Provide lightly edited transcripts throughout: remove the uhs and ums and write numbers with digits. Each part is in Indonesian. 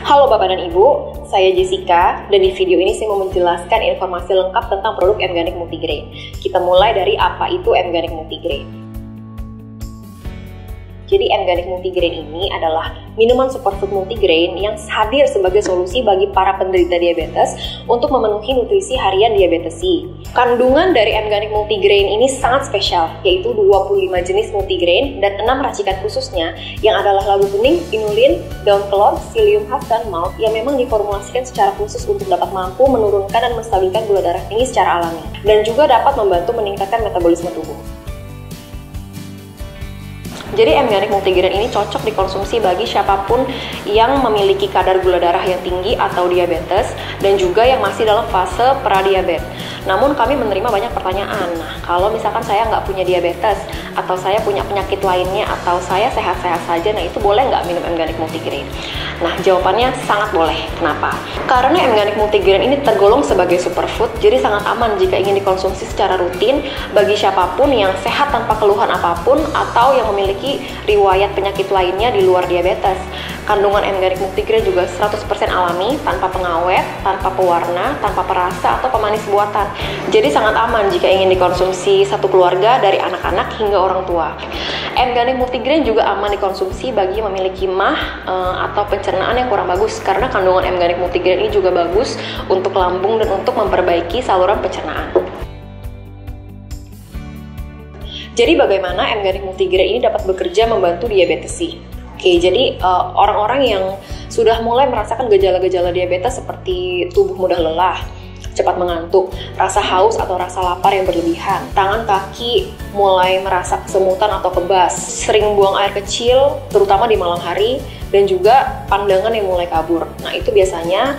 Halo Bapak dan Ibu, saya Jessica dan di video ini saya mau menjelaskan informasi lengkap tentang produk M-Organic Multigrain. Kita mulai dari apa itu M-Organic Multigrain. Jadi M-Organic Multigrain ini adalah minuman superfood multigrain yang hadir sebagai solusi bagi para penderita diabetes untuk memenuhi nutrisi harian diabetesi. Kandungan dari M-Organic Multigrain ini sangat spesial, yaitu 25 jenis multigrain dan 6 racikan khususnya yang adalah labu kuning, inulin, daun kelor, psyllium husk, dan malt yang memang diformulasikan secara khusus untuk dapat mampu menurunkan dan menstabilkan gula darah tinggi secara alami dan juga dapat membantu meningkatkan metabolisme tubuh. Jadi M-Organic Multigrain ini cocok dikonsumsi bagi siapapun yang memiliki kadar gula darah yang tinggi atau diabetes dan juga yang masih dalam fase pradiabetes. Namun kami menerima banyak pertanyaan, kalau misalkan saya nggak punya diabetes atau saya punya penyakit lainnya atau saya sehat-sehat saja, nah itu boleh nggak minum M-Organic Multigrain? Nah jawabannya sangat boleh. Kenapa? Karena M-Organic Multigrain ini tergolong sebagai superfood, jadi sangat aman jika ingin dikonsumsi secara rutin bagi siapapun yang sehat tanpa keluhan apapun atau yang memiliki riwayat penyakit lainnya di luar diabetes. Kandungan M-Organic Multigrain juga 100% alami, tanpa pengawet, tanpa pewarna, tanpa perasa atau pemanis buatan. Jadi sangat aman jika ingin dikonsumsi satu keluarga dari anak-anak hingga orang tua. M-Organic Multigrain juga aman dikonsumsi bagi yang memiliki MAH atau pencernaan yang kurang bagus, karena kandungan M-Organic Multigrain ini juga bagus untuk lambung dan untuk memperbaiki saluran pencernaan. Jadi bagaimana M-Organic Multigrain ini dapat bekerja membantu diabetesi? Oke, jadi orang-orang yang sudah mulai merasakan gejala-gejala diabetes seperti tubuh mudah lelah, cepat mengantuk, rasa haus atau rasa lapar yang berlebihan, tangan kaki mulai merasa kesemutan atau kebas, sering buang air kecil terutama di malam hari, dan juga pandangan yang mulai kabur. Nah itu biasanya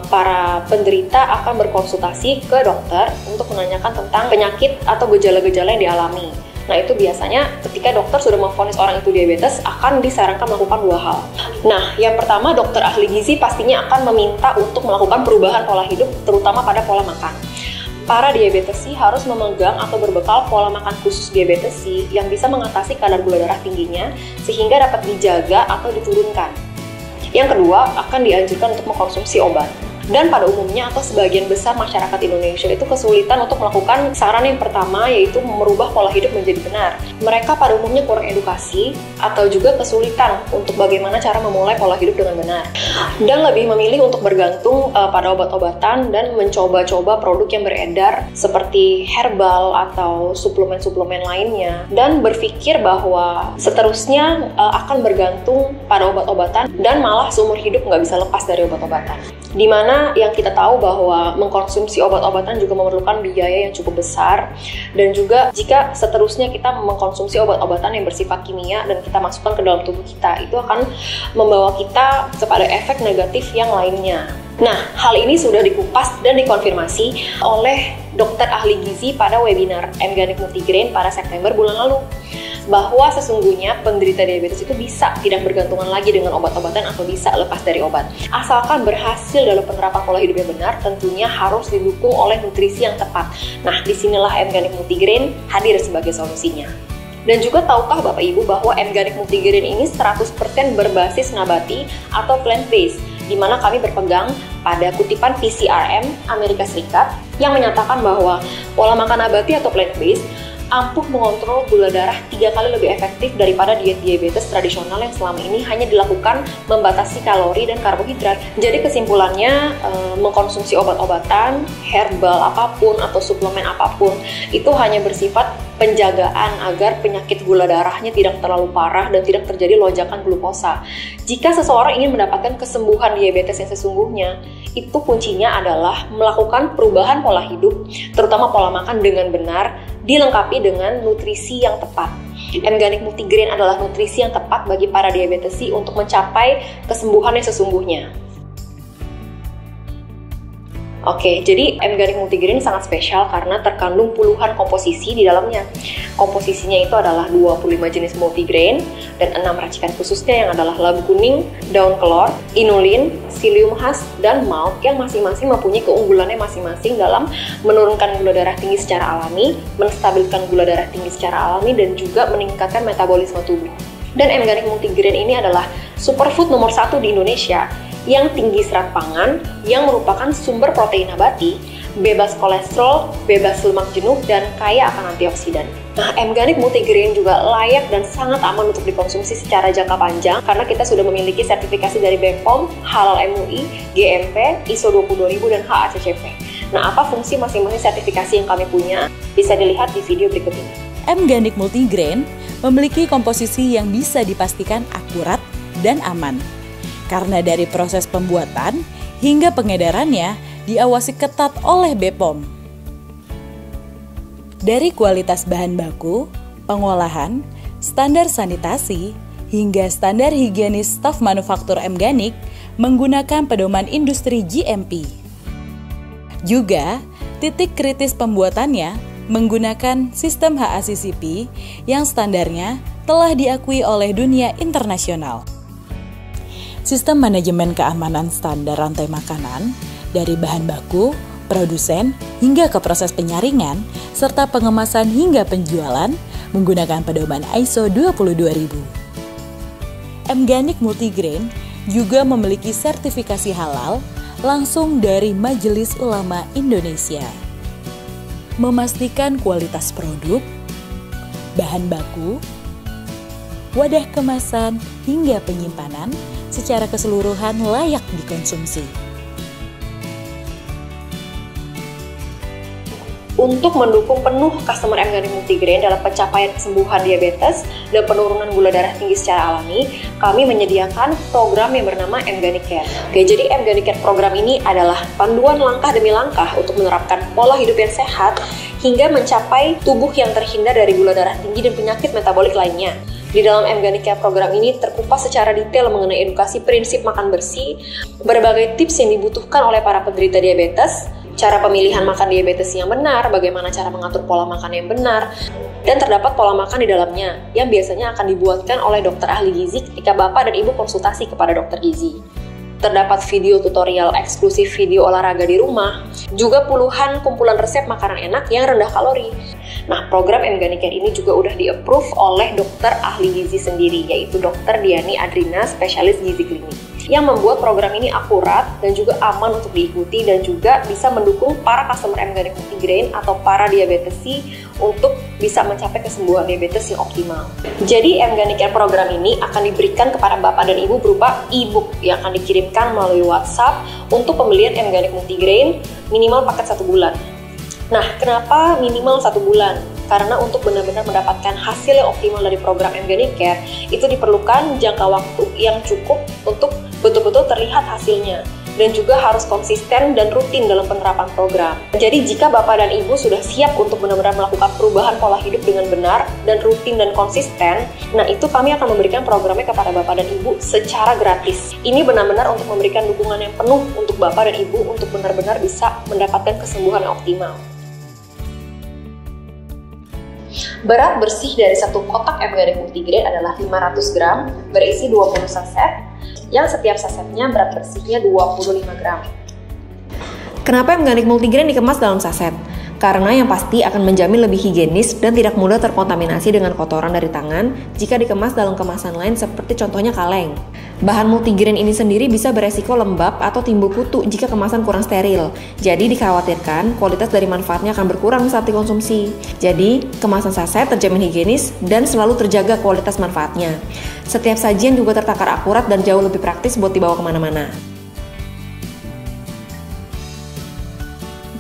para penderita akan berkonsultasi ke dokter untuk menanyakan tentang penyakit atau gejala-gejala yang dialami. Nah itu biasanya ketika dokter sudah memvonis orang itu diabetes akan disarankan melakukan dua hal. Nah yang pertama, dokter ahli gizi pastinya akan meminta untuk melakukan perubahan pola hidup terutama pada pola makan. Para diabetesi harus memegang atau berbekal pola makan khusus diabetesi yang bisa mengatasi kadar gula darah tingginya sehingga dapat dijaga atau diturunkan. Yang kedua, akan dianjurkan untuk mengkonsumsi obat. Dan pada umumnya atau sebagian besar masyarakat Indonesia itu kesulitan untuk melakukan saran yang pertama, yaitu merubah pola hidup menjadi benar. Mereka pada umumnya kurang edukasi atau juga kesulitan untuk bagaimana cara memulai pola hidup dengan benar. Dan lebih memilih untuk bergantung pada obat-obatan dan mencoba-coba produk yang beredar seperti herbal atau suplemen-suplemen lainnya. Dan berpikir bahwa seterusnya akan bergantung pada obat-obatan dan malah seumur hidup nggak bisa lepas dari obat-obatan. Dimana yang kita tahu bahwa mengkonsumsi obat-obatan juga memerlukan biaya yang cukup besar, dan juga jika seterusnya kita mengkonsumsi obat-obatan yang bersifat kimia dan kita masukkan ke dalam tubuh kita, itu akan membawa kita kepada efek negatif yang lainnya. Nah, hal ini sudah dikupas dan dikonfirmasi oleh dokter ahli gizi pada webinar M-Organic Multigrain pada September bulan lalu, bahwa sesungguhnya penderita diabetes itu bisa tidak bergantungan lagi dengan obat-obatan atau bisa lepas dari obat. Asalkan berhasil dalam penerapan pola hidup yang benar, tentunya harus didukung oleh nutrisi yang tepat. Nah, disinilah M-Organic Multigrain hadir sebagai solusinya. Dan juga tahukah Bapak Ibu bahwa M-Organic Multigrain ini 100% berbasis nabati atau plant-based, di mana kami berpegang pada kutipan PCRM Amerika Serikat yang menyatakan bahwa pola makan nabati atau plant-based ampuh mengontrol gula darah 3 kali lebih efektif daripada diet diabetes tradisional yang selama ini hanya dilakukan membatasi kalori dan karbohidrat. Jadi kesimpulannya, mengkonsumsi obat-obatan, herbal apapun atau suplemen apapun itu hanya bersifat penjagaan agar penyakit gula darahnya tidak terlalu parah dan tidak terjadi lonjakan glukosa. Jika seseorang ingin mendapatkan kesembuhan diabetes yang sesungguhnya, itu kuncinya adalah melakukan perubahan pola hidup, terutama pola makan dengan benar, dilengkapi dengan nutrisi yang tepat. M-Organic Multigrain adalah nutrisi yang tepat bagi para diabetesi untuk mencapai kesembuhan yang sesungguhnya. Oke, jadi M-Organic Multigrain sangat spesial karena terkandung puluhan komposisi di dalamnya. Komposisinya itu adalah 25 jenis multigrain dan 6 racikan khususnya yang adalah labu kuning, daun kelor, inulin, psyllium husk, dan malt yang masing-masing mempunyai keunggulannya masing-masing dalam menurunkan gula darah tinggi secara alami, menstabilkan gula darah tinggi secara alami, dan juga meningkatkan metabolisme tubuh. Dan M-Organic Multigrain ini adalah superfood nomor 1 di Indonesia yang tinggi serat pangan, yang merupakan sumber protein nabati, bebas kolesterol, bebas lemak jenuh, dan kaya akan antioksidan. Nah, M-Organic Multigrain juga layak dan sangat aman untuk dikonsumsi secara jangka panjang karena kita sudah memiliki sertifikasi dari BPOM, Halal MUI, GMP, ISO 22000, dan HACCP. Nah, apa fungsi masing-masing sertifikasi yang kami punya? Bisa dilihat di video berikut ini. M-Organic Multigrain memiliki komposisi yang bisa dipastikan akurat dan aman. Karena dari proses pembuatan hingga pengedarannya diawasi ketat oleh BPOM. Dari kualitas bahan baku, pengolahan, standar sanitasi, hingga standar higienis staf manufaktur M-Organic menggunakan pedoman industri GMP. Juga, titik kritis pembuatannya menggunakan sistem HACCP yang standarnya telah diakui oleh dunia internasional. Sistem manajemen keamanan standar rantai makanan dari bahan baku, produsen, hingga ke proses penyaringan, serta pengemasan hingga penjualan menggunakan pedoman ISO 22000. M-Organic Multigrain juga memiliki sertifikasi halal langsung dari Majelis Ulama Indonesia. Memastikan kualitas produk, bahan baku, wadah kemasan, hingga penyimpanan secara keseluruhan layak dikonsumsi. Untuk mendukung penuh customer M-Organic Multigrain dalam pencapaian kesembuhan diabetes dan penurunan gula darah tinggi secara alami, kami menyediakan program yang bernama M-Organic Care. Oke, jadi M-Organic Care program ini adalah panduan langkah demi langkah untuk menerapkan pola hidup yang sehat hingga mencapai tubuh yang terhindar dari gula darah tinggi dan penyakit metabolik lainnya. Di dalam M-Organic Care program ini terkupas secara detail mengenai edukasi prinsip makan bersih, berbagai tips yang dibutuhkan oleh para penderita diabetes, cara pemilihan makan diabetes yang benar, bagaimana cara mengatur pola makan yang benar, dan terdapat pola makan di dalamnya yang biasanya akan dibuatkan oleh dokter ahli gizi ketika Bapak dan Ibu konsultasi kepada dokter gizi. Terdapat video tutorial eksklusif video olahraga di rumah, juga puluhan kumpulan resep makanan enak yang rendah kalori. Nah, program M-Organic Care ini juga udah di-approve oleh dokter ahli gizi sendiri, yaitu Dr. Diani Adrina, spesialis gizi klinik, yang membuat program ini akurat dan juga aman untuk diikuti dan juga bisa mendukung para customer M-Organic Multigrain atau para diabetesi untuk bisa mencapai kesembuhan diabetes yang optimal. Jadi M-Organic Care program ini akan diberikan kepada Bapak dan Ibu berupa e-book yang akan dikirimkan melalui WhatsApp untuk pembelian M-Organic Multigrain minimal paket 1 bulan. Nah, kenapa minimal 1 bulan? Karena untuk benar-benar mendapatkan hasil yang optimal dari program M-Organic Care, itu diperlukan jangka waktu yang cukup untuk betul-betul terlihat hasilnya. Dan juga harus konsisten dan rutin dalam penerapan program. Jadi jika Bapak dan Ibu sudah siap untuk benar-benar melakukan perubahan pola hidup dengan benar dan rutin dan konsisten, nah itu kami akan memberikan programnya kepada Bapak dan Ibu secara gratis. Ini benar-benar untuk memberikan dukungan yang penuh untuk Bapak dan Ibu untuk benar-benar bisa mendapatkan kesembuhan yang optimal. Berat bersih dari satu kotak M-Organic Multigrain adalah 500 gram, berisi 20 saset, yang setiap sasetnya berat bersihnya 25 gram. Kenapa M-Organic Multigrain dikemas dalam saset? Karena yang pasti akan menjamin lebih higienis dan tidak mudah terkontaminasi dengan kotoran dari tangan jika dikemas dalam kemasan lain seperti contohnya kaleng. Bahan multigrain ini sendiri bisa beresiko lembab atau timbul kutu jika kemasan kurang steril. Jadi dikhawatirkan kualitas dari manfaatnya akan berkurang saat dikonsumsi. Jadi kemasan saset terjamin higienis dan selalu terjaga kualitas manfaatnya. Setiap sajian juga tertakar akurat dan jauh lebih praktis buat dibawa kemana-mana.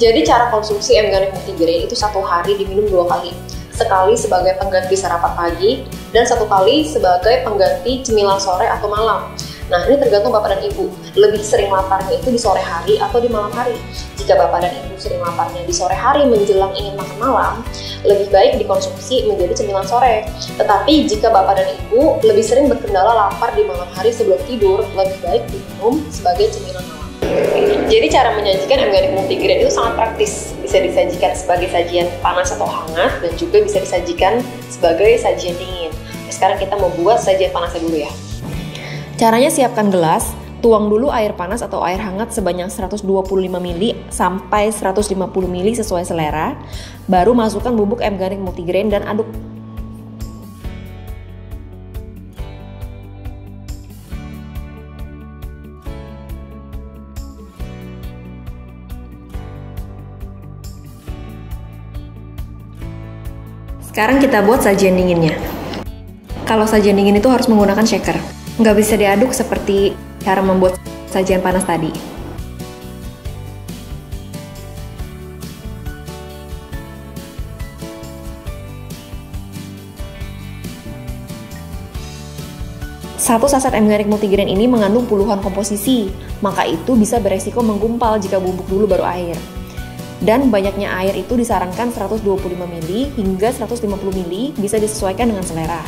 Jadi cara konsumsi M-Organic Multigrain itu 1 hari diminum 2 kali. Sekali sebagai pengganti sarapan pagi dan 1 kali sebagai pengganti cemilan sore atau malam. Nah, ini tergantung Bapak dan Ibu. Lebih sering laparnya itu di sore hari atau di malam hari. Jika Bapak dan Ibu sering laparnya di sore hari menjelang ingin makan malam, lebih baik dikonsumsi menjadi cemilan sore. Tetapi jika Bapak dan Ibu lebih sering berkendala lapar di malam hari sebelum tidur, lebih baik diminum sebagai cemilan malam. Jadi cara menyajikan M-Organic Multigrain itu sangat praktis. Bisa disajikan sebagai sajian panas atau hangat dan juga bisa disajikan sebagai sajian dingin. Sekarang kita mau buat sajian panasnya dulu ya. Caranya siapkan gelas, tuang dulu air panas atau air hangat sebanyak 125 ml sampai 150 ml sesuai selera. Baru masukkan bubuk M-Organic Multigrain dan aduk. Sekarang kita buat sajian dinginnya. Kalau sajian dingin itu harus menggunakan shaker. Nggak bisa diaduk seperti cara membuat sajian panas tadi. Satu saset M-Garlic multigrain ini mengandung puluhan komposisi, maka itu bisa beresiko menggumpal jika bubuk dulu baru air. Dan banyaknya air itu disarankan 125 ml hingga 150 ml, bisa disesuaikan dengan selera.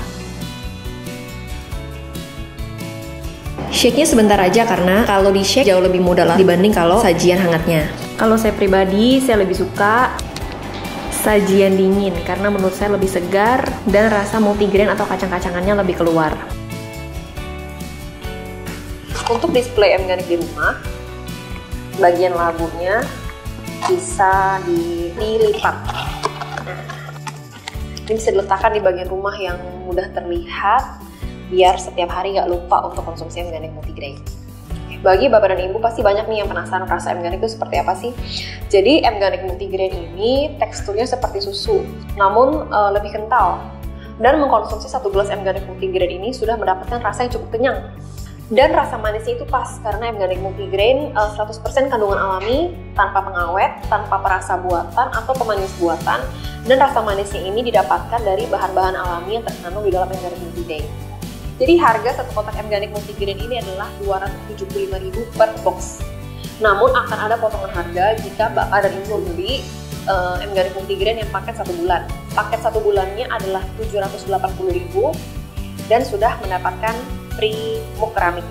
Shake-nya sebentar aja karena kalau di-shake jauh lebih mudah lah dibanding kalau sajian hangatnya. Kalau saya pribadi, saya lebih suka sajian dingin karena menurut saya lebih segar dan rasa multigrain atau kacang-kacangannya lebih keluar. Untuk display M-Garlic di rumah, bagian labunya bisa dilipat. Nah, ini bisa diletakkan di bagian rumah yang mudah terlihat, biar setiap hari nggak lupa untuk konsumsi M-Garlic multigrain. Bagi bapak dan ibu pasti banyak nih yang penasaran rasa M-Garlic itu seperti apa sih. Jadi M-Garlic multigrain ini teksturnya seperti susu, namun lebih kental. Dan mengkonsumsi 1 gelas M-Garlic multigrain ini sudah mendapatkan rasa yang cukup kenyang. Dan rasa manisnya itu pas karena M-Garlic multigrain 100% kandungan alami, tanpa pengawet, tanpa perasa buatan atau pemanis buatan. Dan rasa manisnya ini didapatkan dari bahan-bahan alami yang terkandung di dalam M-Garlic multigrain. Jadi harga satu kotak M-Garlic multigrain ini adalah Rp275.000 per box. Namun akan ada potongan harga jika bapak dan ibu beli M-Garlic multigrain yang paket 1 bulan. Paket 1 bulannya adalah Rp780.000 dan sudah mendapatkan free mug keramik.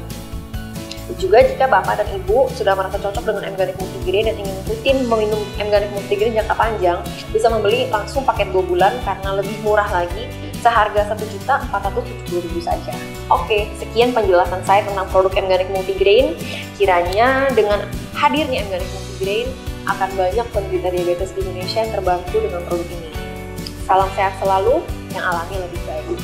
Juga jika bapak dan ibu sudah merasa cocok dengan M-Garlic multigrain dan ingin rutin meminum M-Garlic multigrain jangka panjang, bisa membeli langsung paket 2 bulan karena lebih murah lagi, seharga Rp1.470.000 saja. Oke, sekian penjelasan saya tentang produk M-Garlic multigrain. Kiranya dengan hadirnya M-Garlic multigrain akan banyak penderita diabetes di Indonesia yang terbantu dengan produk ini. Salam sehat selalu, yang alami lebih baik.